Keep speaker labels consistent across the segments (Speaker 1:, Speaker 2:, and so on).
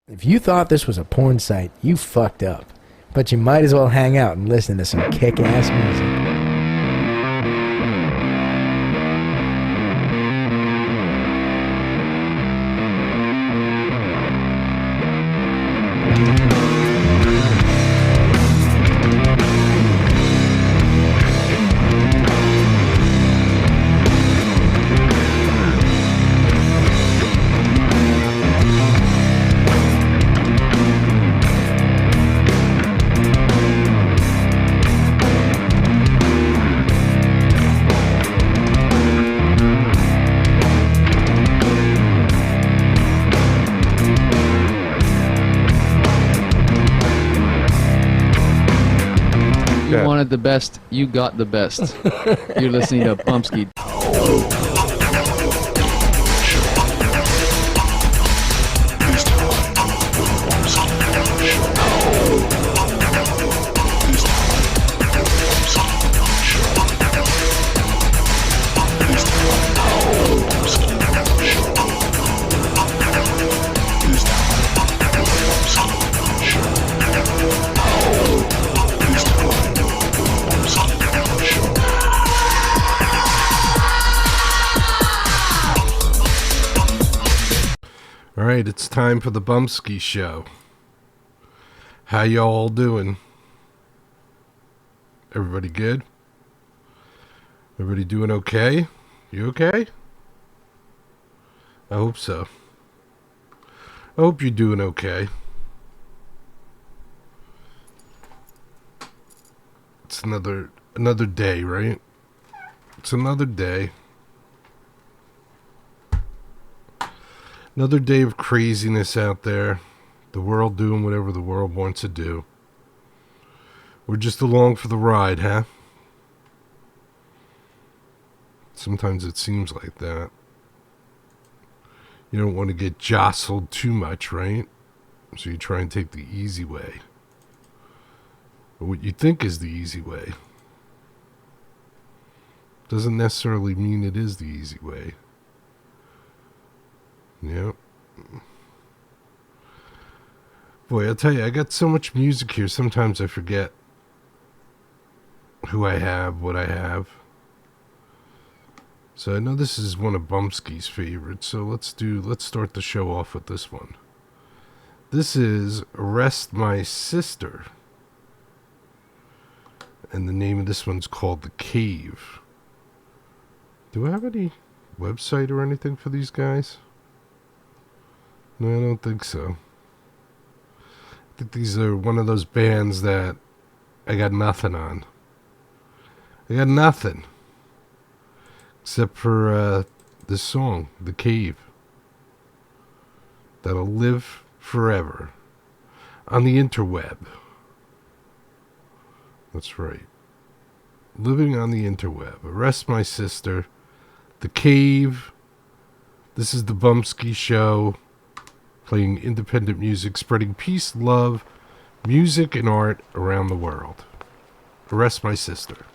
Speaker 1: If you thought this was a porn site, you fucked up. But you might as well hang out and listen to some kick-ass music.
Speaker 2: You wanted the best, you got the best. You're listening to Bumpskey.
Speaker 3: All right, it's time for the Bumpskey Show. How y'all doing? Everybody good? Everybody doing okay? You okay? I hope so. I hope you're doing okay. It's another day, right? It's another day. Another day of craziness out there. The world doing whatever the world wants to do. We're just along for the ride, huh? Sometimes it seems like that. You don't want to get jostled too much, right? So you try and take the easy way. Or what you think is the easy way. Doesn't necessarily mean it is the easy way. Yep. Boy, I'll tell you, I got so much music here, sometimes I forget who I have, what I have. So I know this is one of Bumpskey's favorites, so let's start the show off with this one. This is Arrest My Sister. And the name of this one's called The Cave. Do I have any website or anything for these guys? No, I don't think so. I think these are one of those bands that I got nothing on. I got nothing. Except for this song, The Cave. That'll live forever. On the interweb. That's right. Living on the interweb. Arrest My Sister. The Cave. This is the Bumpskey Show. Playing independent music, spreading peace, love, music, and art around the world. Arrest My Sister.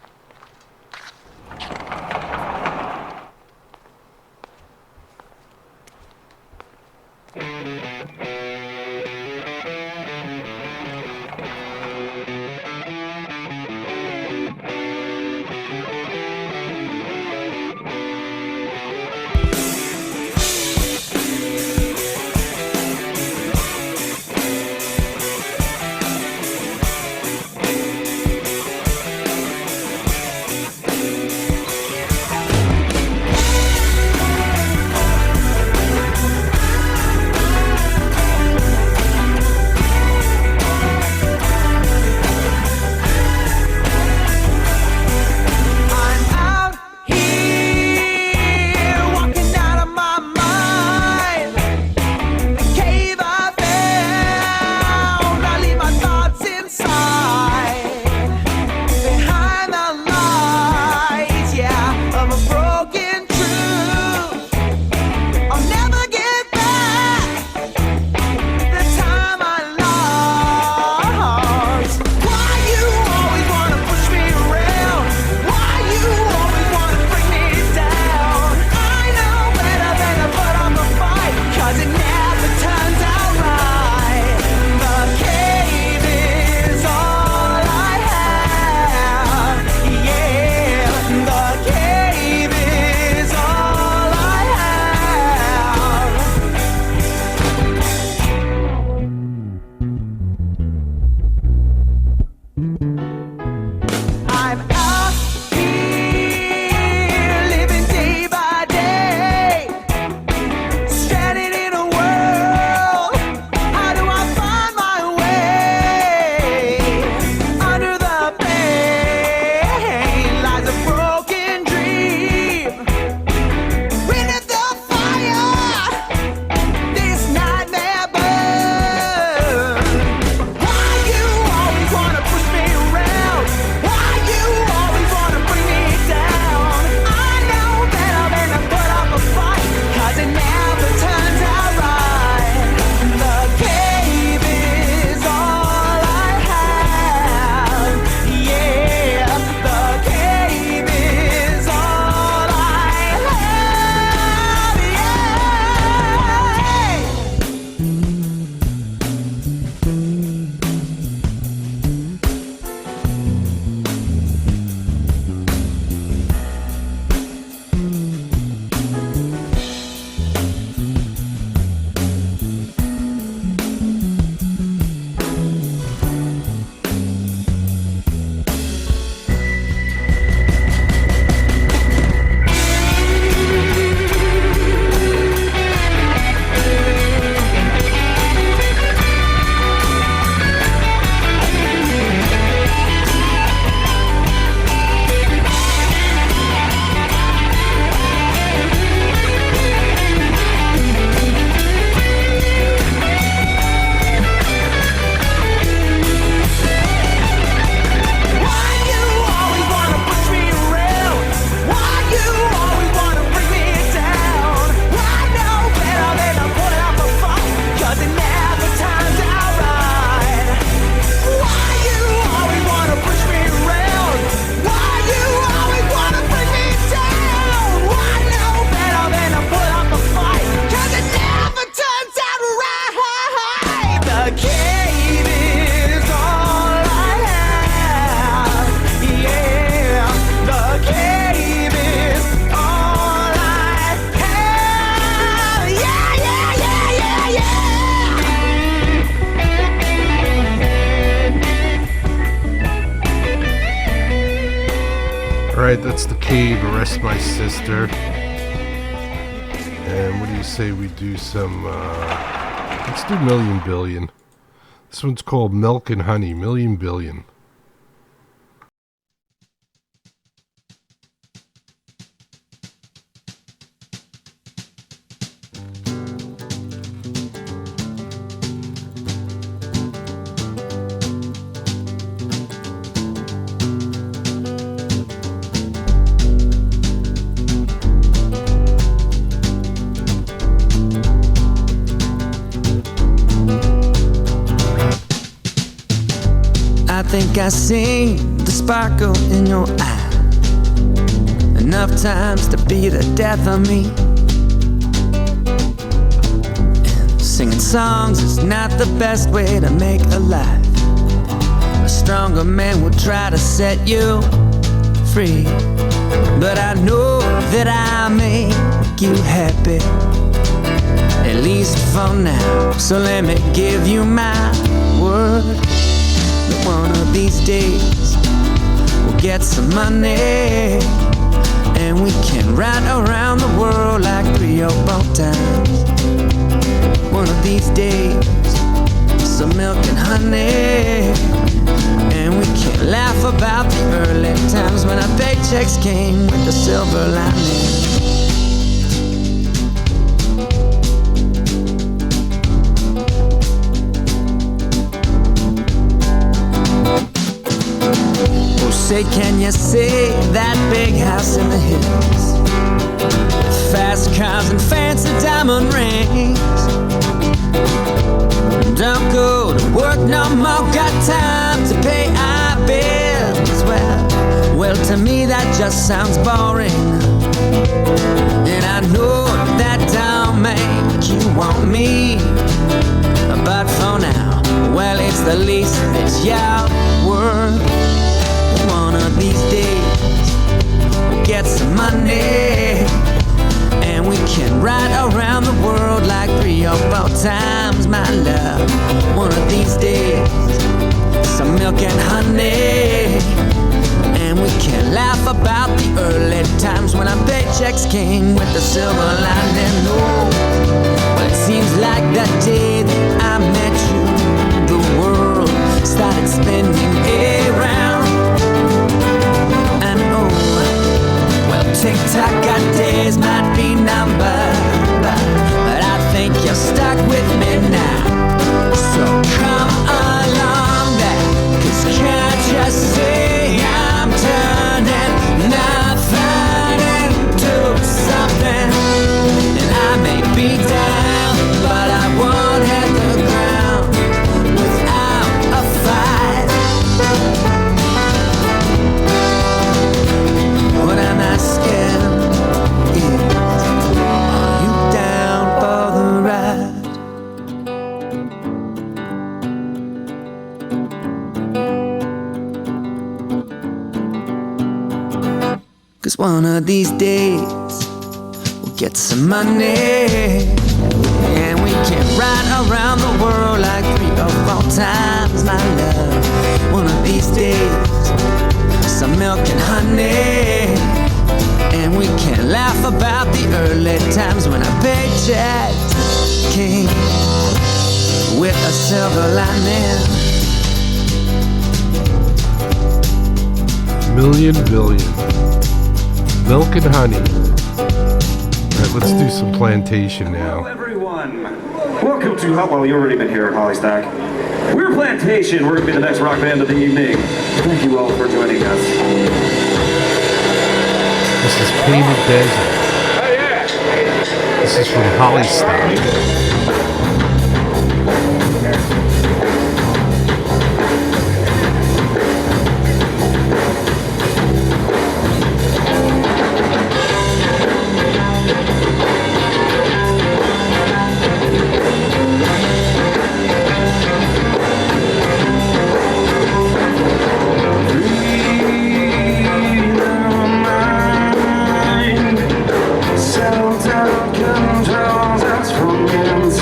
Speaker 3: Alright, that's the Cave, Arrest My Sister. And what do you say we do some, let's do Million Billion. This one's called Milk and Honey, Million Billion.
Speaker 4: I think I seen the sparkle in your eye enough times to be the death of me. And singing songs is not the best way to make a life. A stronger man will try to set you free, but I know that I make you happy, at least for now. So let me give you my word. One of these days we'll get some money, and we can ride around the world like 3 or 4 times. One of these days, some milk and honey, and we can laugh about the early times when our paychecks came with the silver lining. Say, can you see that big house in the hills, fast cars and fancy diamond rings? Don't go to work no more, got time to pay our bills. Well, to me that just sounds boring, and I know that don't make you want me. But for now, well, it's the least that you're worth. One of these days we'll get some money, and we can ride around the world like 3 or 4 times, my love. One of these days, some milk and honey, and we can laugh about the early times when our paychecks came with the silver lining. Oh, well, it seems like that day that I met you, the world started spinning around. Tick-tock, got days might be numbered, but I think you're stuck with me now. So come along back, 'cause can't you see I'm turning nothing into something? And I may be down, but I won't hit the ground without a fight. What I'm asking is, are you down for the ride? 'Cause one of these days we'll get some money, and we can ride around the world like 3 or 4 times, my love. One of these days, some milk and honey, and we can laugh about the early times when our paychecks came with a silver lining.
Speaker 3: Million Billion. Milk and Honey. Alright, let's do some Plantation now.
Speaker 5: Hello everyone. Welcome to well, you've already been here at Hollystack. We're Plantation. We're going to be the next rock band of the evening. Thank you all for joining us.
Speaker 3: This is Painted Desert. This is from Hollystock.
Speaker 5: Self-doubt controls us from inside.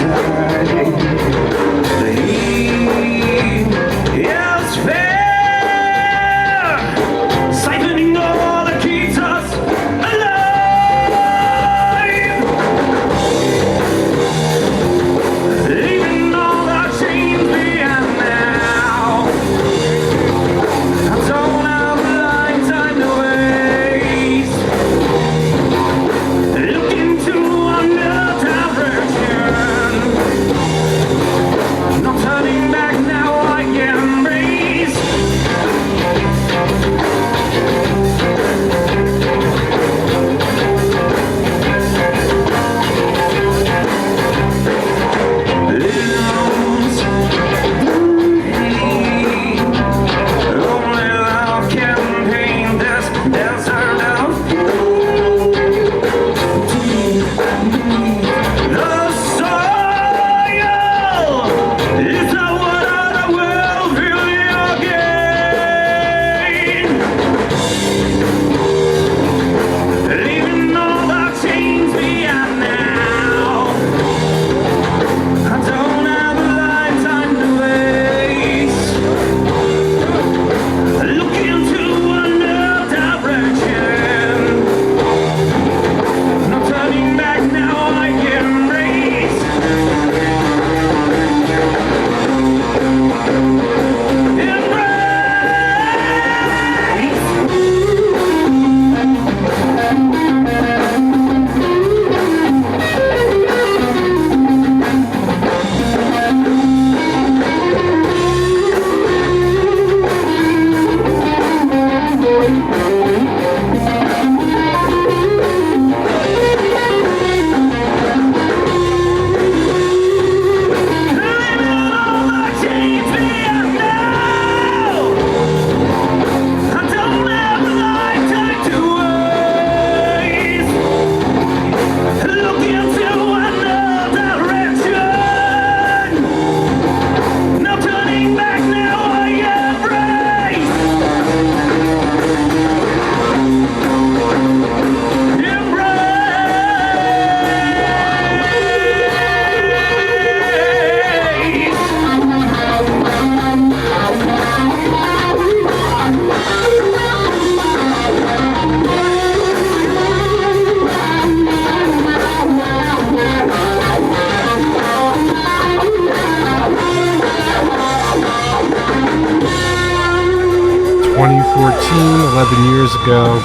Speaker 3: 2014, 11 years ago.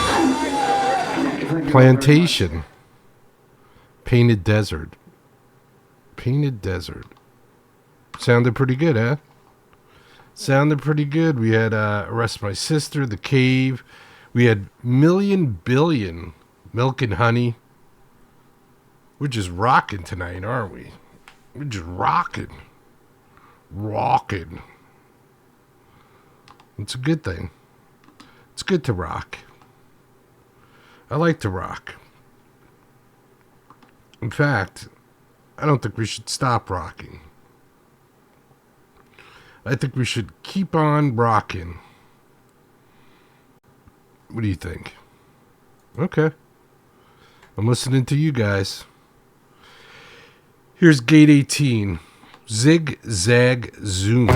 Speaker 3: Plantation. Painted Desert. Painted Desert. Sounded pretty good, huh? Sounded pretty good. We had Arrest My Sister, The Cave. We had Million Billion, Milk and Honey. We're just rocking tonight, aren't we? We're just rocking. Rocking. It's a good thing. It's good to rock. I like to rock. In fact, I don't think we should stop rocking. I think we should keep on rocking. What do you think? Okay. I'm listening to you guys. Here's Gate 18. Zig, Zag, Zoom.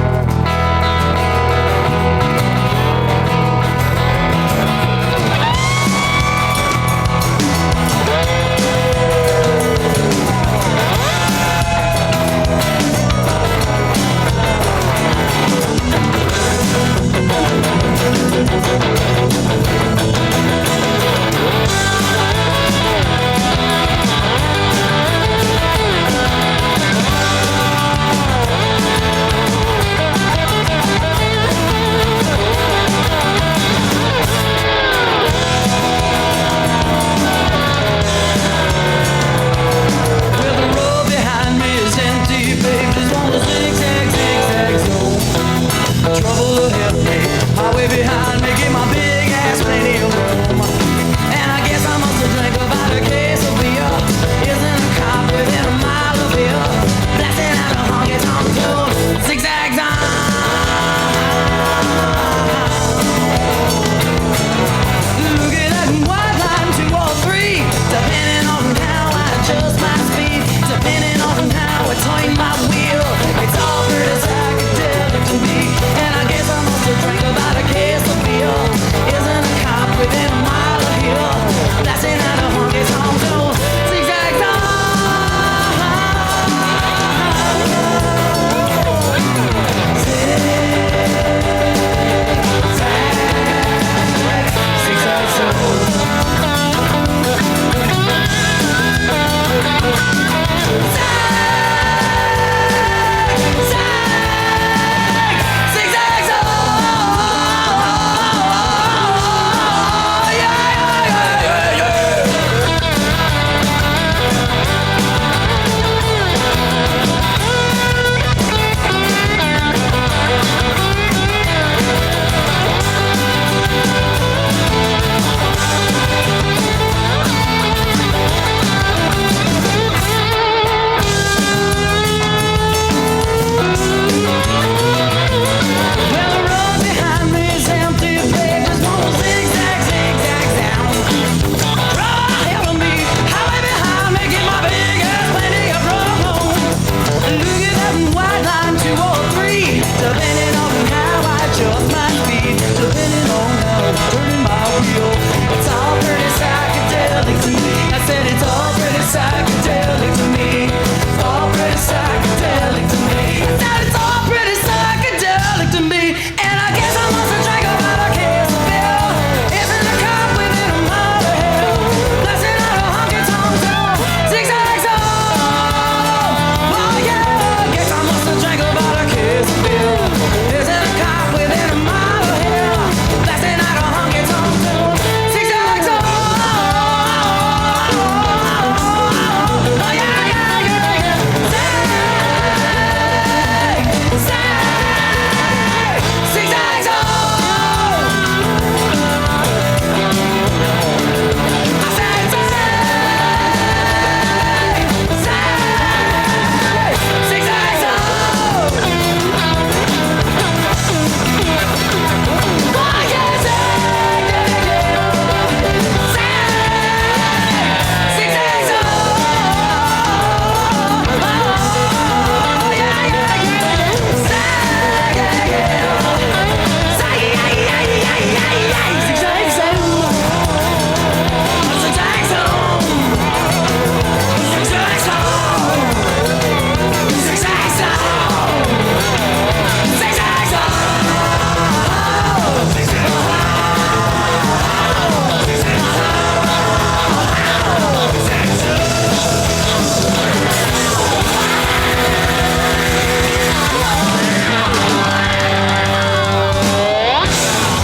Speaker 4: Within a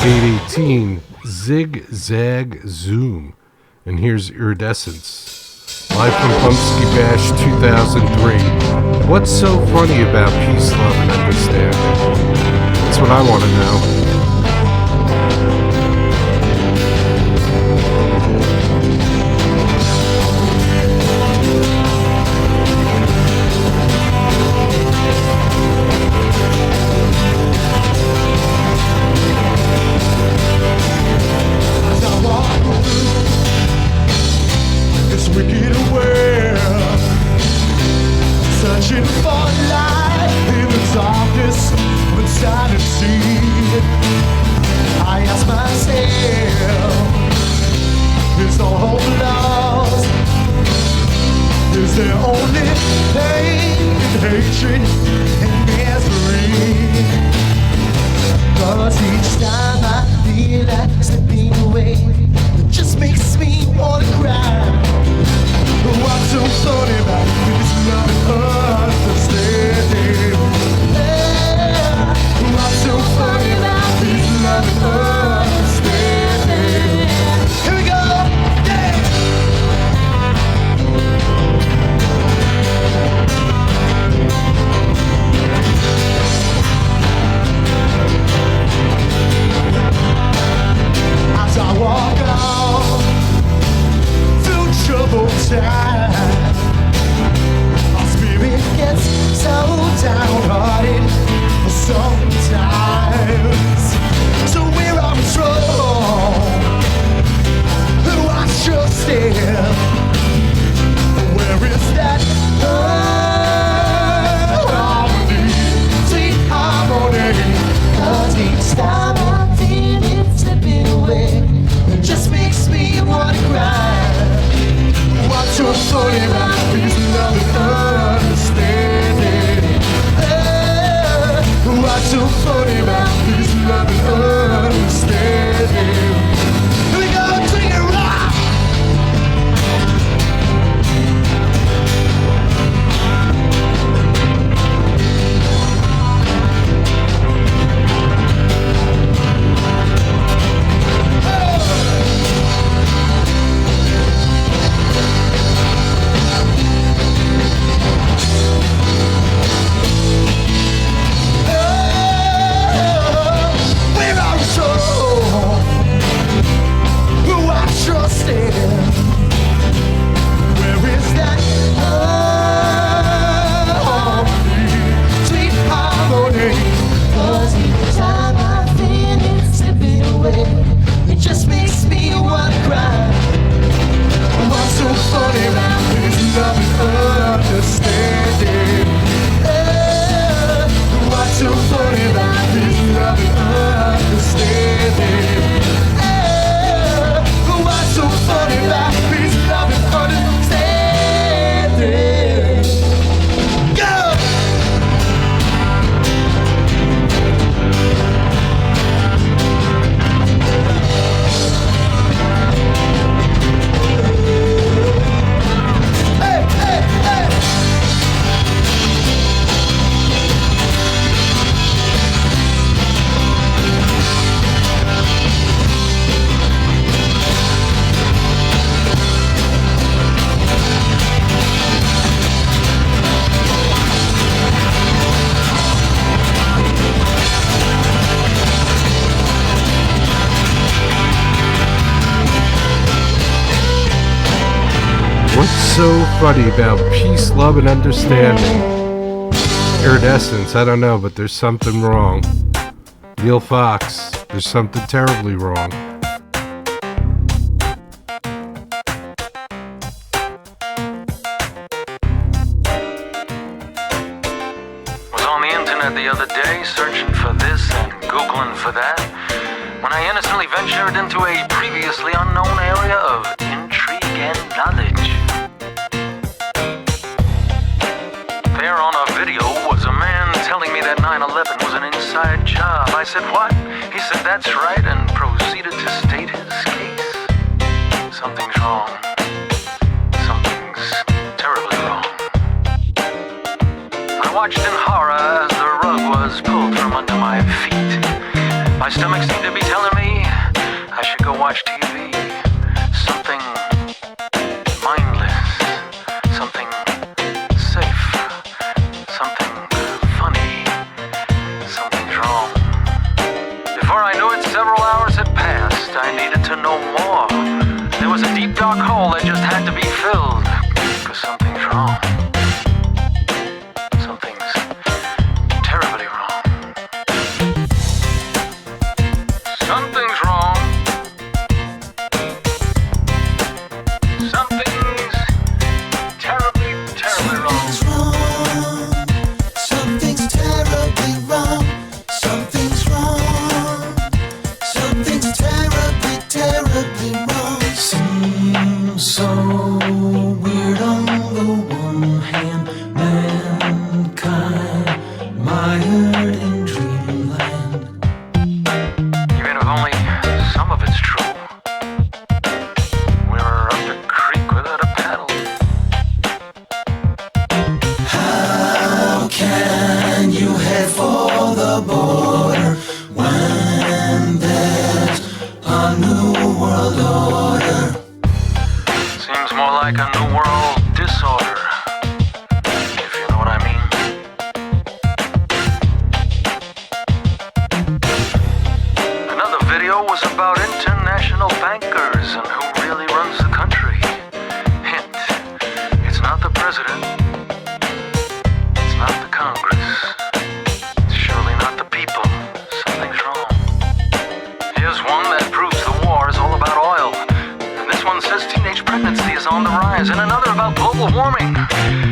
Speaker 3: 818 Zig Zag Zoom. And here's Iridescence. Live from Bumpskey Bash 2003. What's so funny about peace, love, and understanding? That's what I want to know. So funny about peace, love, and understanding. Iridescence, I don't know, but there's something wrong. Neil Fox, there's something terribly wrong.
Speaker 6: Was on the internet the other day, searching for this and Googling for that, when I innocently ventured into a previously unknown area of intrigue and knowledge. There on a video was a man telling me that 9/11 was an inside job. I said, what? He said, that's right, and proceeded to state his case. Something's wrong. Something's terribly wrong. I watched in horror as the rug was pulled from under my feet. My stomach seemed to be telling me
Speaker 4: I heard in dreamland.
Speaker 6: Even if only some of it's true. We were up the creek without a paddle.
Speaker 4: How can you head for the border when there's a new world order?
Speaker 6: Seems more like a new world disorder, if you know what I mean. Another video was about international bankers and who really runs the country. Hint, it's not the president. It's not the Congress. It's surely not the people. Something's wrong. Here's one that proves the war is all about oil. And this one says teenage pregnancy is on the rise. And another about global warming.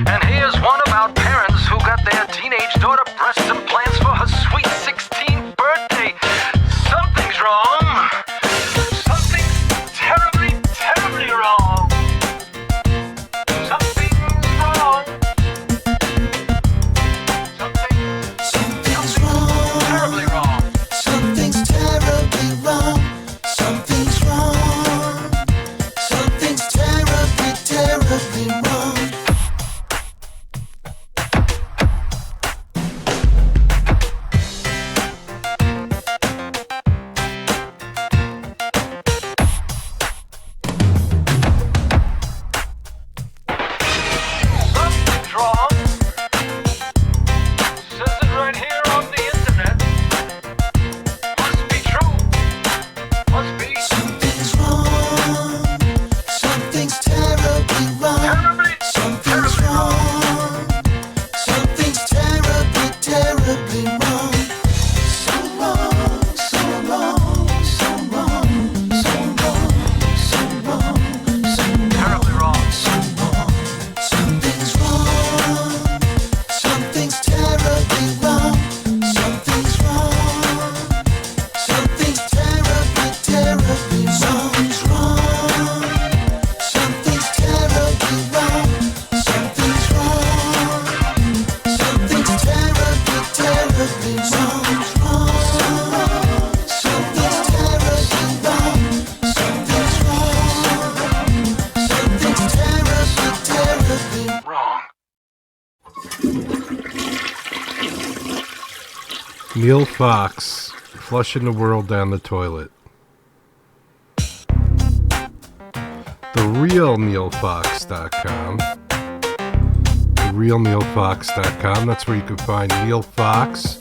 Speaker 6: And here's one about parents who got their teenage daughter breast implants for her sweet 16th birthday. Something's wrong. Something's terribly, terribly wrong. Something's wrong.
Speaker 4: Something's wrong.
Speaker 6: Terribly wrong.
Speaker 4: Something's terribly wrong. Something's wrong. Something's terribly, terribly wrong.
Speaker 6: Something's wrong. Says it right here on the internet. Must be true. Must be
Speaker 4: Something's wrong. Something's terribly wrong.
Speaker 6: terribly,
Speaker 4: Something's
Speaker 6: terribly
Speaker 4: wrong. Something's terribly, terribly wrong. So wrong, so wrong, so wrong, so wrong, so wrong, so
Speaker 6: terribly wrong.
Speaker 4: so wrong. Something's wrong. Something's terribly wrong. Something's wrong. Something's terribly, terribly wrong. Something's terribly wrong. Something's wrong. Something's terribly, terribly wrong. Something's terribly wrong. Something's wrong. Something's terribly, terribly
Speaker 6: Wrong.
Speaker 3: Neil Fox, flushing the world down the toilet. TheRealNeilFox.com. TheRealNeilFox.com. That's where you can find Neil Fox.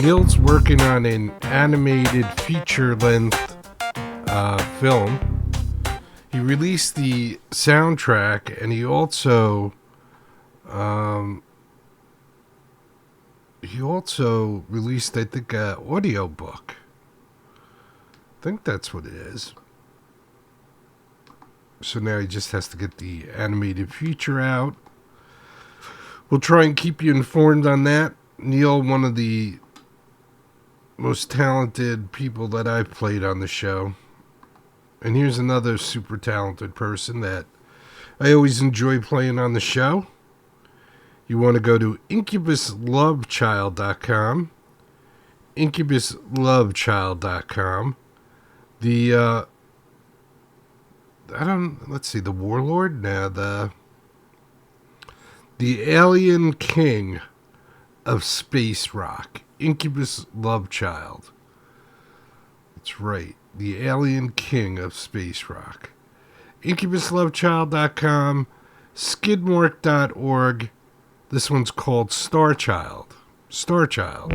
Speaker 3: Neil's working on an animated feature-length film. He released the soundtrack, and he also released, I think, an audio book. I think that's what it is. So now he just has to get the animated feature out. We'll try and keep you informed on that. Neil, one of the most talented people that I've played on the show. And here's another super talented person that I always enjoy playing on the show. You want to go to IncubusLoveChild.com. IncubusLoveChild.com. Let's see, the Warlord? Now, the Alien King of Space Rock. Incubus Love Child. That's right. The Alien King of Space Rock. IncubusLoveChild.com. Skidmark.org. This one's called Star Child. Star Child.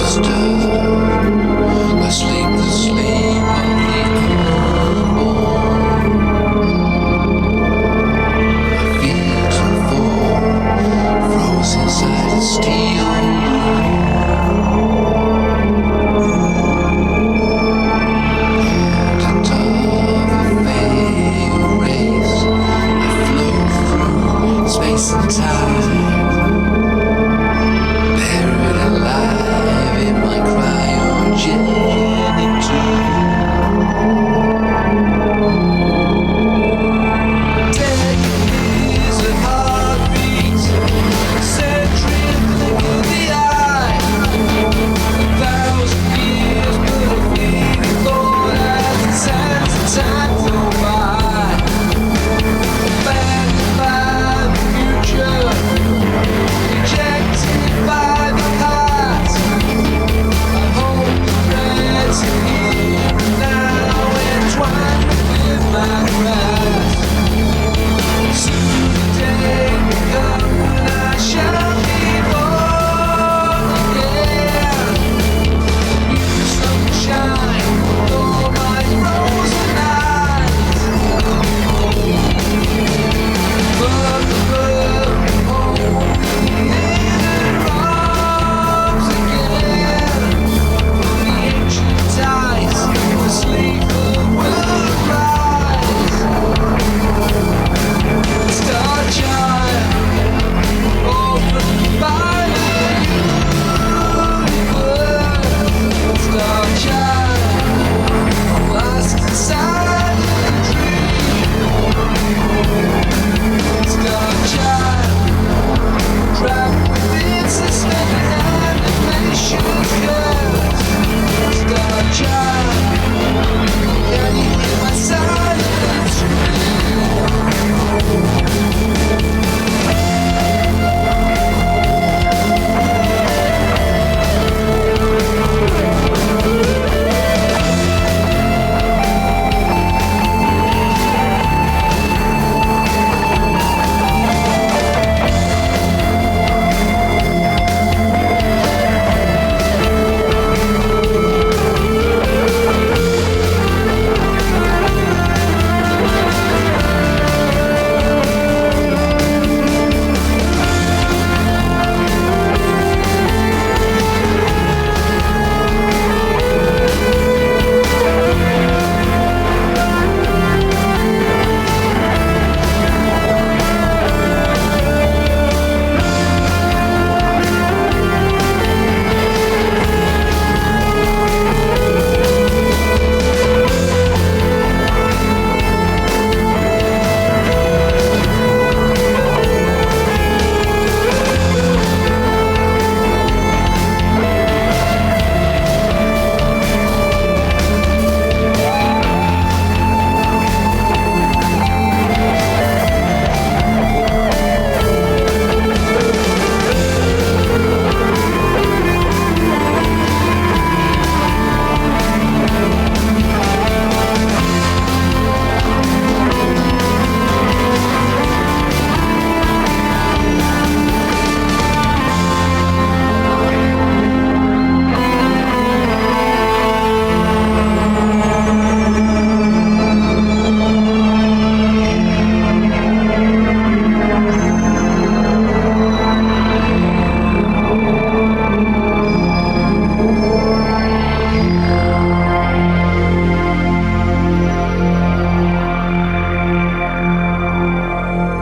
Speaker 4: Steel.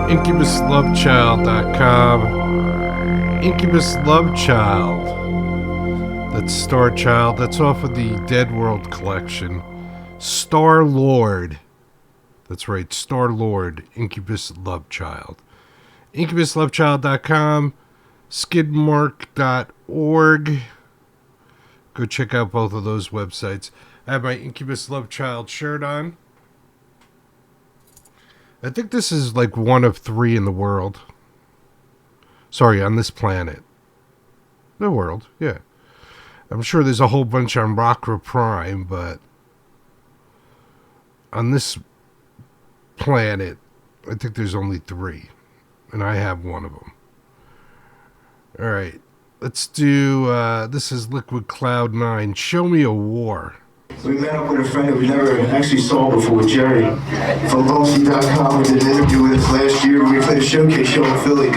Speaker 3: IncubusLoveChild.com. Incubus Love Child. That's Star Child. That's off of the Dead World collection. Star Lord. That's right, Star Lord. Incubus Love Child. IncubusLoveChild.com. Skidmark.org. Go check out both of those websites. I have my Incubus Love Child shirt on. I think this is like one of 3 in the world. Sorry, on this planet. The world, yeah. I'm sure there's a whole bunch on Rockra Prime, but on this planet, I think there's only 3. And I have one of them. Alright, let's do, this is Liquid Cloud 9. Show Me a War.
Speaker 7: So we met up with a friend that we never actually saw before, Jerry. From Bumpskey.com, we did an interview with us last year. We played a showcase show in Philly.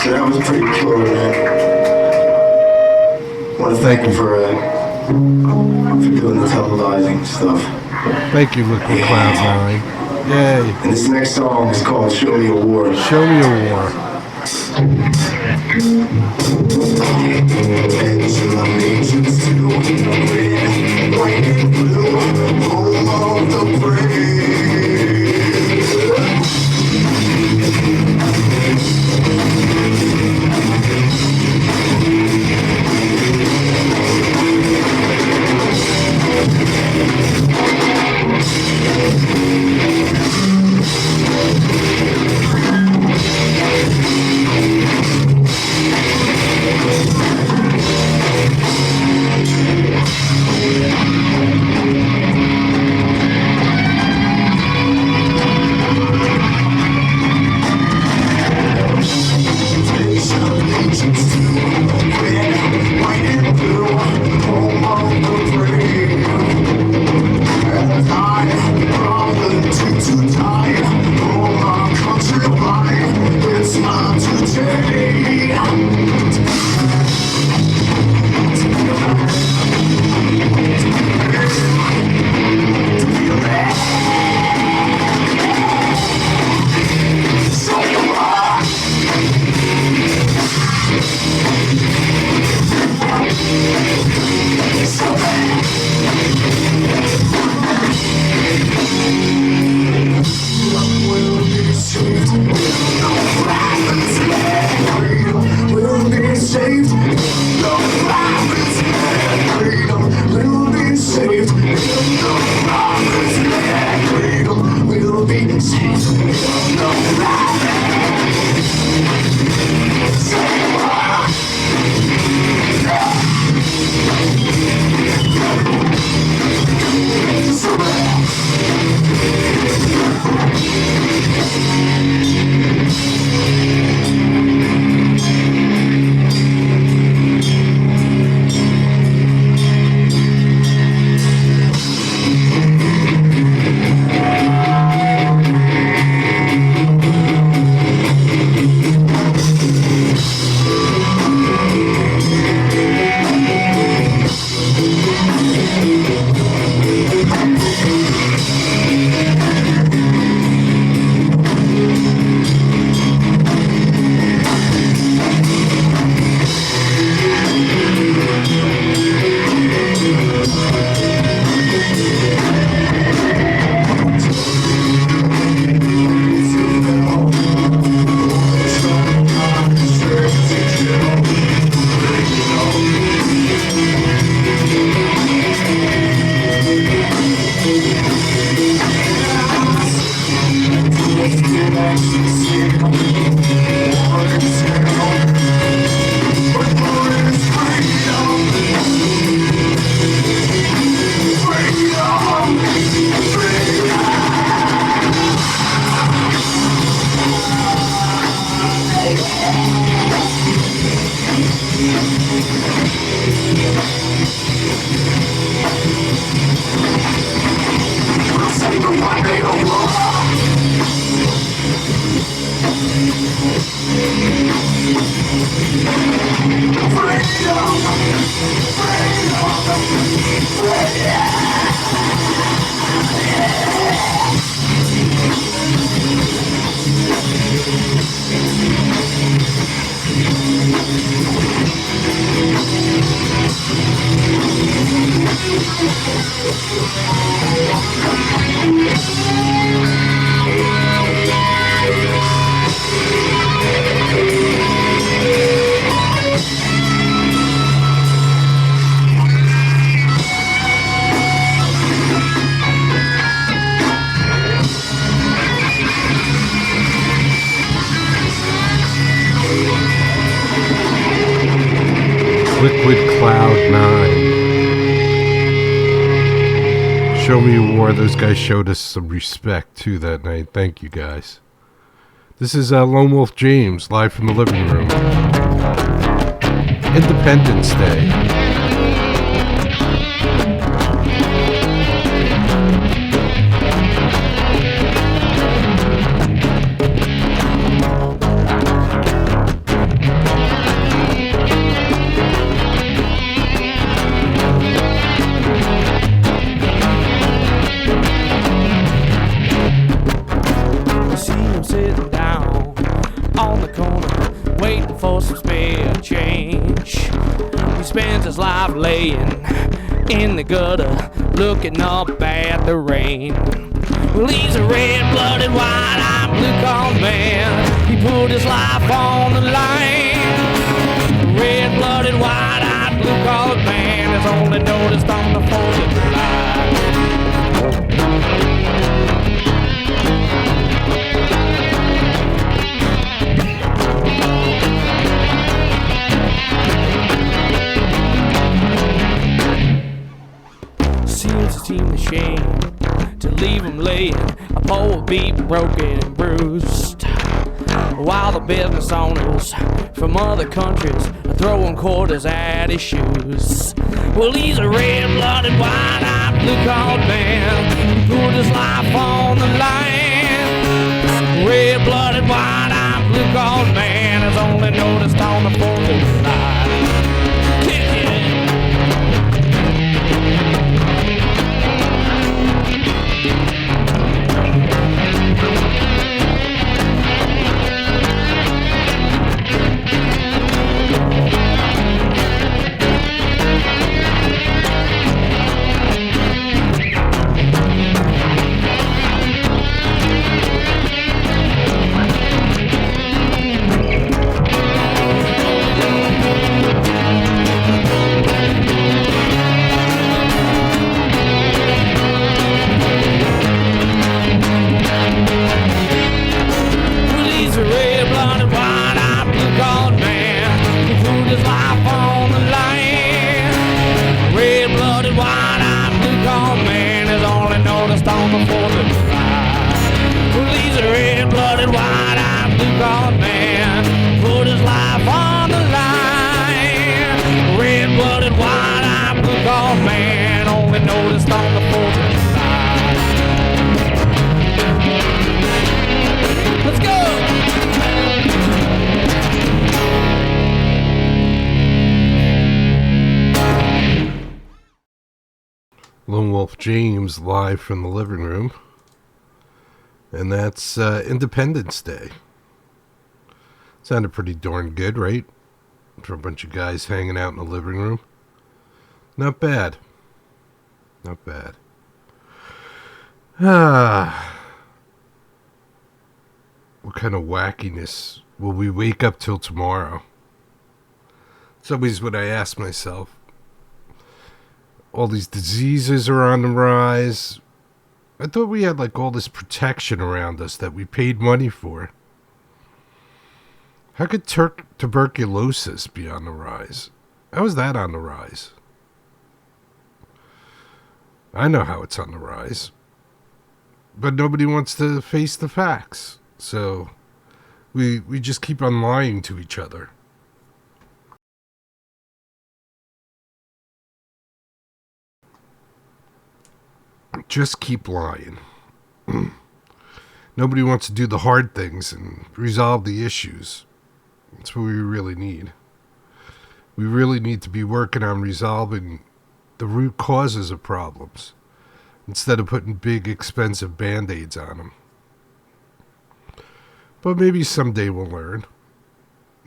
Speaker 7: So that was pretty killer, man. I want to thank him for doing the televising stuff.
Speaker 3: Thank you, Liquid Cloud 9. Yay.
Speaker 7: And this next song is called Show Me a War.
Speaker 3: Show Me a War.
Speaker 7: White and blue, home of the
Speaker 3: Show Me War. Those guys showed us some respect, too, that night. Thank you, guys. This is Lone Wolf James, live from the living room. Independence Day.
Speaker 8: Spends his life laying in the gutter, looking up at the rain. Well, he's a red-blooded, white-eyed, blue-collar man. He put his life on the line. Red-blooded, white-eyed, blue-collar man is only noticed on the 4th of July. Seems a shame to leave him laying, a pole beat, broken and bruised, while the business owners from other countries are throwing quarters at his shoes. Well, he's a red-blooded, white-eyed, blue-collar man. He put his life on the line. Red-blooded, white-eyed, blue-collar man is only noticed on the 4th of July.
Speaker 3: Lone Wolf James, live from the living room. And that's Independence Day. Sounded pretty darn good, right? For a bunch of guys hanging out in the living room. Not bad. Not bad. What kind of wackiness will we wake up till tomorrow? It's always what I ask myself. All these diseases are on the rise. I thought we had like all this protection around us that we paid money for. How could tuberculosis be on the rise? How is that on the rise? I know how it's on the rise. But nobody wants to face the facts. So we just keep on lying to each other. Just keep lying. Nobody wants to do the hard things and resolve the issues. That's what we really need. We really need to be working on resolving the root causes of problems instead of putting big, expensive Band-Aids on them. But maybe someday we'll learn.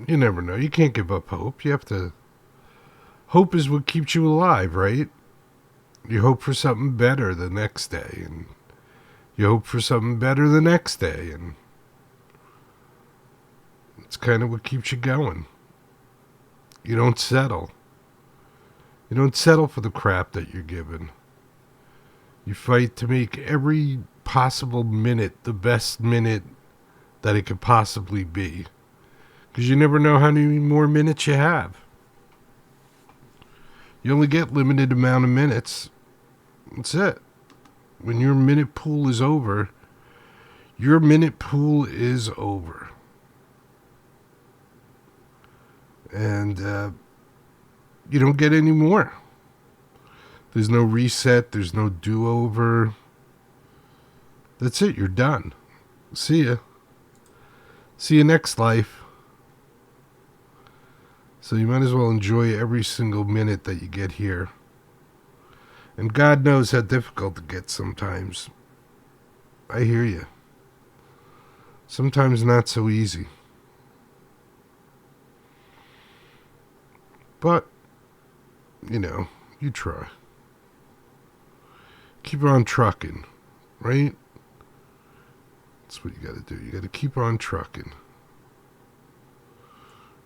Speaker 3: You never know. You can't give up hope. You have to... Hope is what keeps you alive, right? You hope for something better the next day, and you hope for something better the next day, and it's kind of what keeps you going. You don't settle. You don't settle for the crap that you're given. You fight to make every possible minute the best minute that it could possibly be, because you never know how many more minutes you have. You only get limited amount of minutes. That's it. When your minute pool is over, your minute pool is over. And you don't get any more. There's no reset. There's no do-over. That's it. You're done. See ya. See you next life. So you might as well enjoy every single minute that you get here. And God knows how difficult it gets sometimes. I hear you. Sometimes not so easy. But, you know, you try. Keep on trucking, right? That's what you got to do. You got to keep on trucking.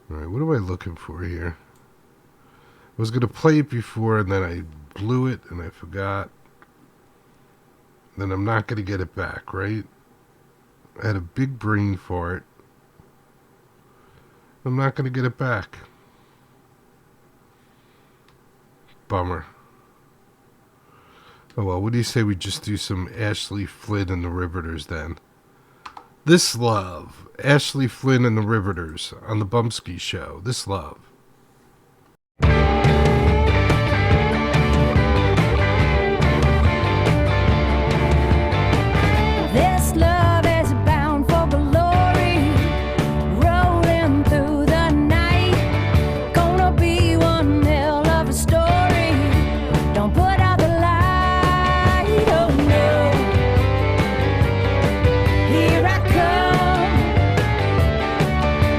Speaker 3: All right, what am I looking for here? I was going to play it before, and then I blew it, and I forgot. Then I'm not going to get it back, right? I had a big brain fart. I'm not going to get it back. Bummer. Oh well, what do you say we just do some Ashley Flynn and the Riveters then? This Love. Ashley Flynn and the Riveters on the Bumpskey Show. This Love.
Speaker 9: This love is bound for glory, rolling through the night. Gonna be one hell of a story. Don't put out the light, oh no. Here I come.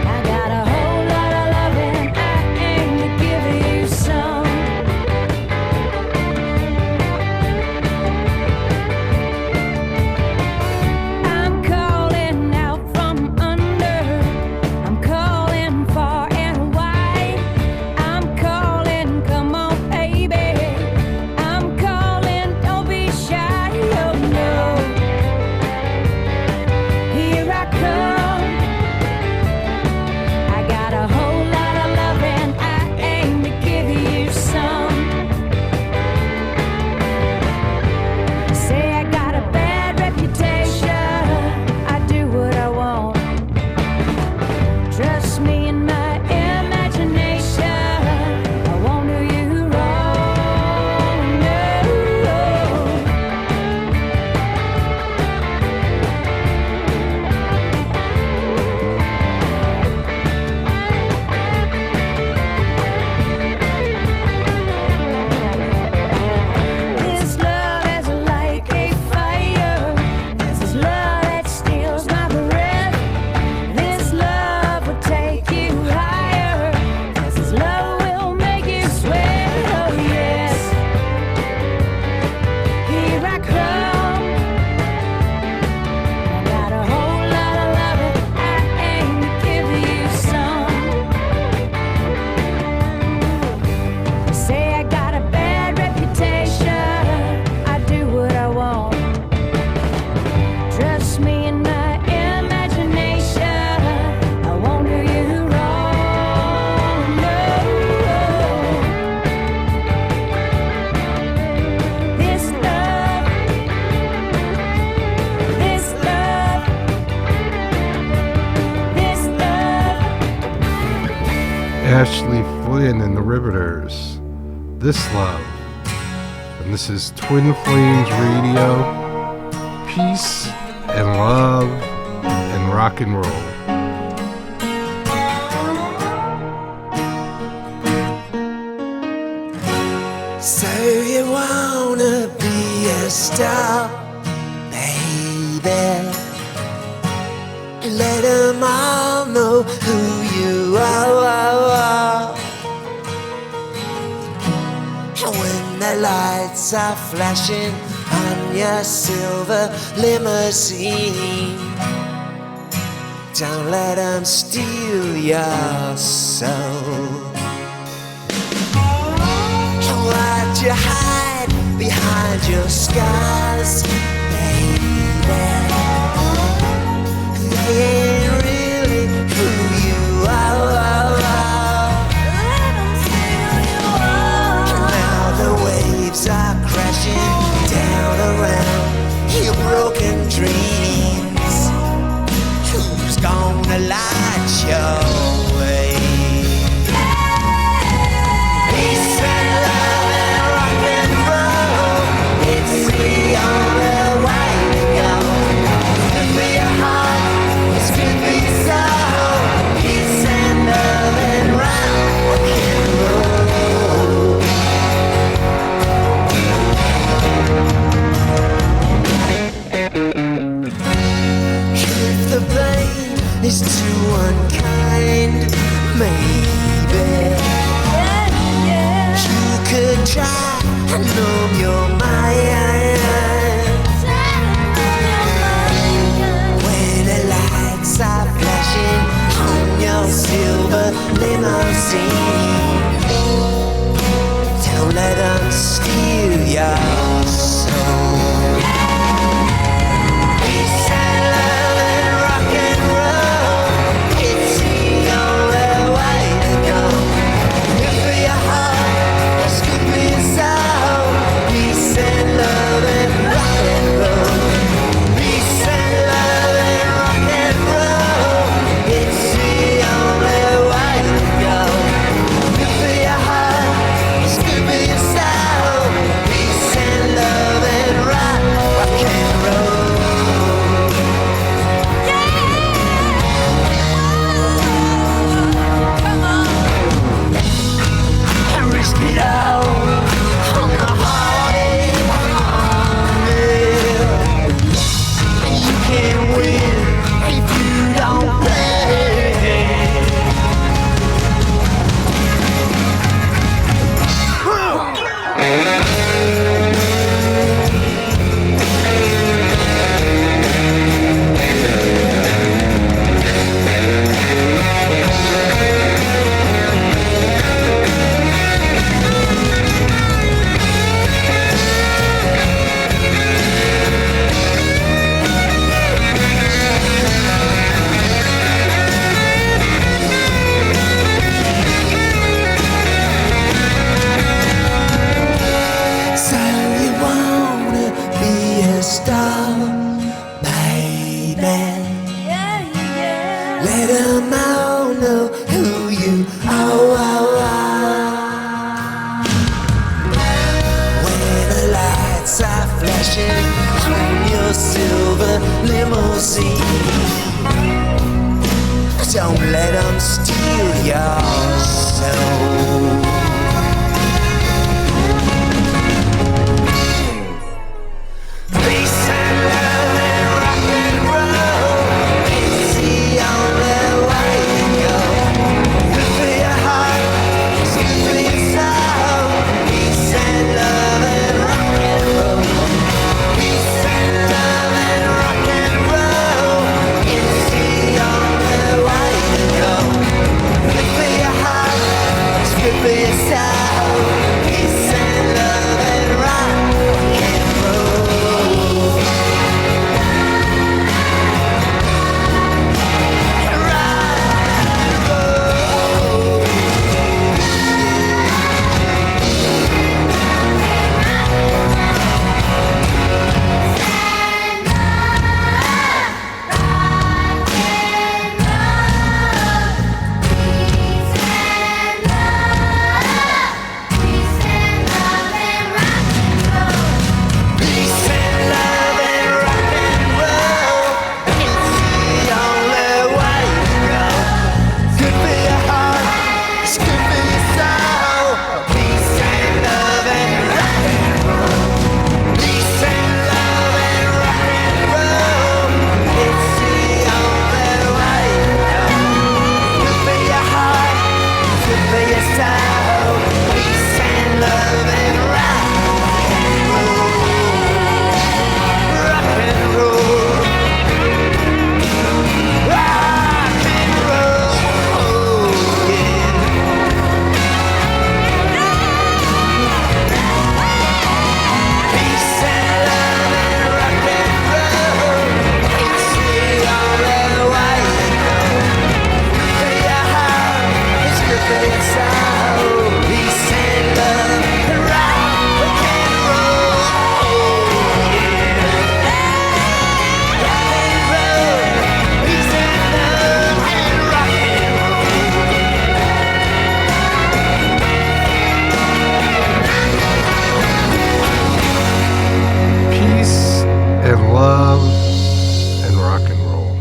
Speaker 9: I got a whole lot of loving I aim to give you some. I'm calling out from under. I'm calling far and wide. I'm calling, come on, baby. I'm calling, don't be shy, oh no. Here I come. I got a whole lot of loving I aim to give you some. Say I got a bad reputation. I do what I want. Trust me in my imagination. I won't do you wrong, no. This love is like a fire. This is love that steals my breath. This love will take you higher. This love will make you sweat. Oh yes. Here I come. I got a whole lot of loving I aim to give you some. Say I got a bad reputation. I do what I want. Trust me in my imagination. I won't do you wrong, no. This love, this love, this love.
Speaker 3: Ashley Flynn and the Riveters. This Love. And this is Twin Flames Radio. Peace and love and rock and roll.
Speaker 4: So you wanna be a star, baby? Let 'em all know who you are. And when the lights are flashing on your silver limousine, don't let 'em steal your soul. And why'd you hide behind your scars, baby? They ain't really who you are. And now the waves are crashing down around is too unkind. Maybe you could try and numb your mind. When the lights are flashing on your silver limousine, don't let them steal your soul. Peace and love and rock and roll, it's the only way to go. Good for your heart, it's good for your soul. Peace and love and rock and roll. Peace and love and rock and roll, it's the only way to go. Good for your heart, it's good for your soul. Peace and love and rock and roll. And risk it all on the heartache. And you can't win if you don't play. So you wanna be a star, baby? Let 'em all know who you are. When the lights are flashing on your silver limousine, don't let 'em steal your soul. Peace and love and rock and roll, it's the only way to go. Good for your heart, it's good for your soul. Peace and love and rock and roll. Peace and love and rock and roll, it's the only way to go. Good for your heart, it's good for your soul. Peace and love and rock and roll. Peace and love and rock and roll, it's the only way to go. Good for your heart, it's good for your soul. Peace and love and rock and roll. Peace and love and rock and roll, it's the only way to go. Good for your heart, it's good for your soul. Peace and love and rock and roll. Rock and roll. Rock and roll. Yeah. Peace and love and rock and roll, it's the only way to go. Good for your heart, it's good for your soul. Peace and love and rock and roll. Yeah. Rock and roll. Peace and love and rock and roll.
Speaker 3: Peace and love and rock and roll.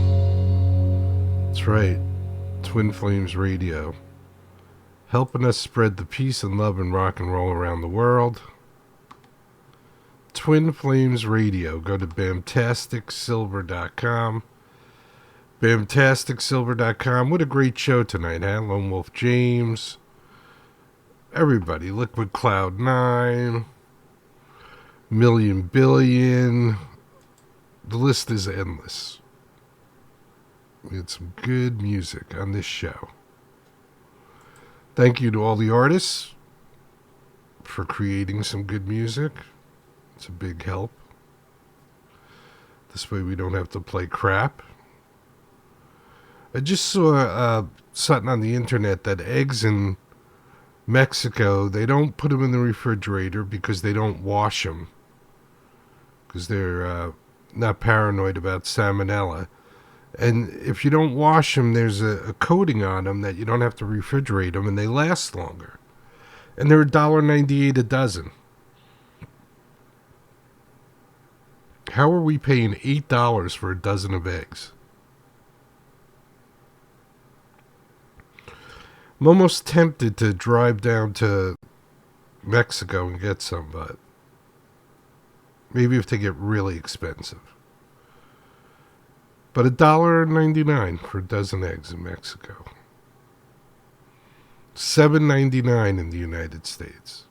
Speaker 3: That's right. Twin Flames Radio. Helping us spread the peace and love and rock and roll around the world. Twin Flames Radio. Go to BamtasticSilver.com. BamtasticSilver.com. What a great show tonight, huh? Lone Wolf James. Everybody. Liquid Cloud 9. Million Billion. The list is endless. We had some good music on this show. Thank you to all the artists for creating some good music. It's a big help. This way we don't have to play crap. I just saw something on the internet that eggs in Mexico, they don't put them in the refrigerator because they don't wash them. Because they're not paranoid about salmonella. And if you don't wash them, there's a coating on them that you don't have to refrigerate them, and they last longer. And they're $1.98 a dozen. How are we paying $8 for a dozen of eggs? I'm almost tempted to drive down to Mexico and get some, but maybe if they get really expensive. But $1.99 for a dozen eggs in Mexico. $7.99 in the United States.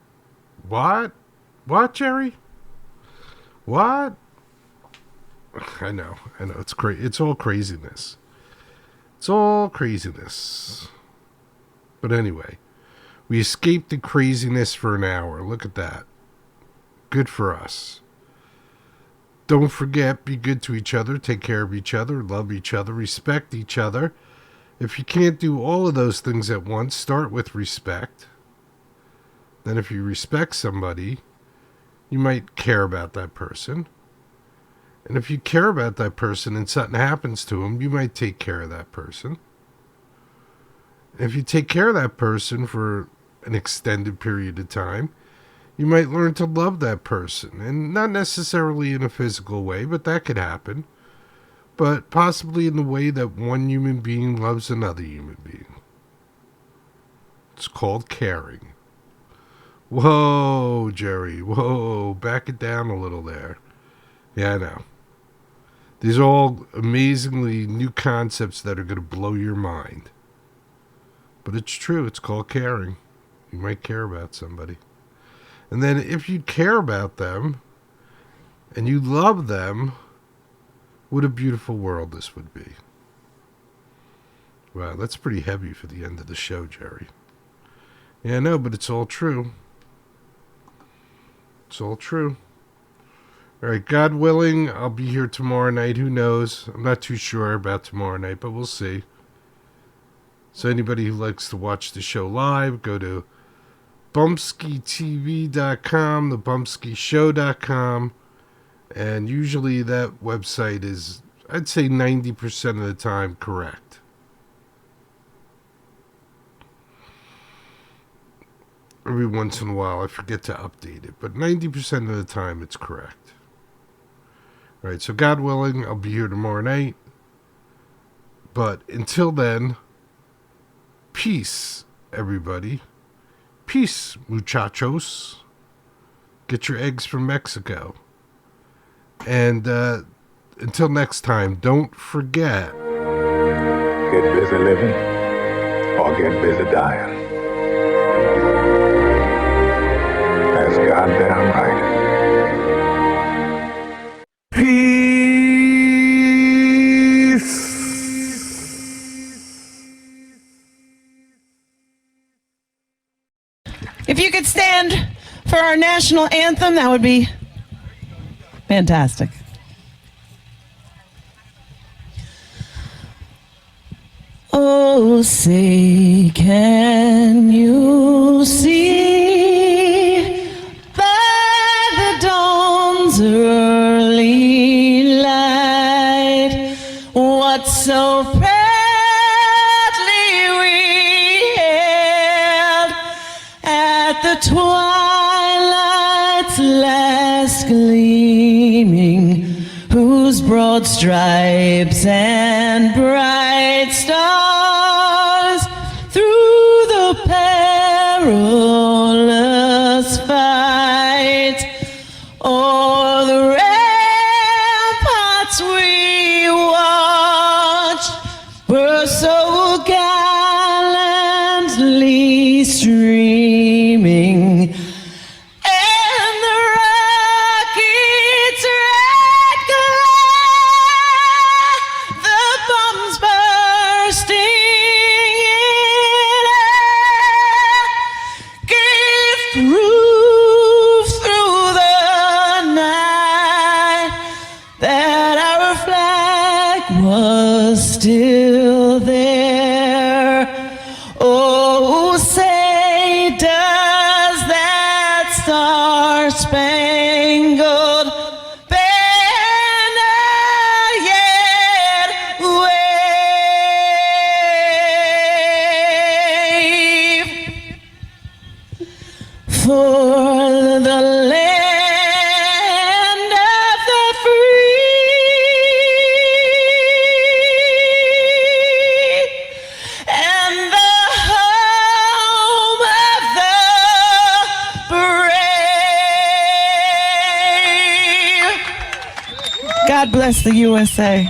Speaker 3: What? What, Jerry? What? I know. It's it's all craziness. It's all craziness. But anyway, we escaped the craziness for an hour. Look at that. Good for us. Don't forget, be good to each other, take care of each other, love each other, respect each other. If you can't do all of those things at once, start with respect. Then if you respect somebody, you might care about that person. And if you care about that person and something happens to them, you might take care of that person. If you take care of that person for an extended period of time, you might learn to love that person. And not necessarily in a physical way, but that could happen. But possibly in the way that one human being loves another human being. It's called caring. Whoa, Jerry. Whoa, back it down a little there. Yeah, I know. These are all amazingly new concepts that are going to blow your mind. But it's true. It's called caring. You might care about somebody. And then if you care about them and you love them, what a beautiful world this would be. Wow, that's pretty heavy for the end of the show, Jerry. Yeah, I know, but it's all true. It's all true. All right, God willing, I'll be here tomorrow night. Who knows? I'm not too sure about tomorrow night, but we'll see. So anybody who likes to watch the show live, go to bumpskeytv.com, thebumpskeyshow.com, and usually that website is, I'd say 90% of the time, correct. Every once in a while, I forget to update it, but 90% of the time, it's correct. All right, so God willing, I'll be here tomorrow night. But until then, peace, everybody. Peace, muchachos. Get your eggs from Mexico. And until next time, don't forget.
Speaker 10: Get busy living or get busy dying. That's goddamn right.
Speaker 11: If you could stand for our national anthem, that would be fantastic. Oh, say, can you see by the dawn's early light what so proudly we hailed at the twilight's last gleaming, whose broad stripes and bright stars through the perilous fight o'er the ramparts we watched were so gallantly streaming. And the rocket's red glare, the bombs bursting in air, gave proof through the night that our flag was still there. Oh, say does that star-spangled banner yet wave for the land of the free and the home of the brave. God bless the USA.